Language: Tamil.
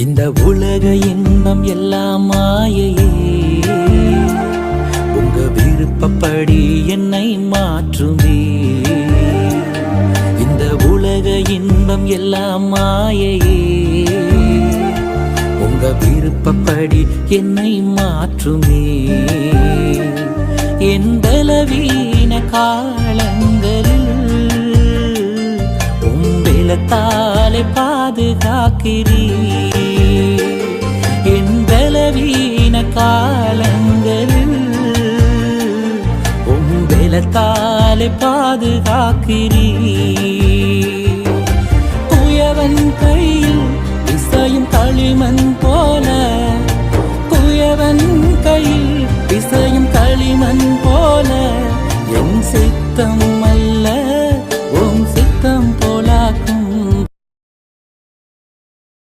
இந்த உலக இன்பம் எல்லாம் மாயையே, உங்க விருப்பப்படி என்னை மாற்றுமே. இந்த உலக இன்பம் எல்லாம் மாயையே, உங்க விருப்பப்படி என்னை மாற்றுமே. என் பலவீன காலங்களில் உம்பெலத்தாலே பாதுகாக்கிறீர். என் பலவீன காலங்களில் உம்பெலத்தாலே பாதுகாக்கிறீர். குயவன் கையில் இசையும் களிமண் போல, குயவன் கையில் இசையும் களிமண் போல என் சித்தம்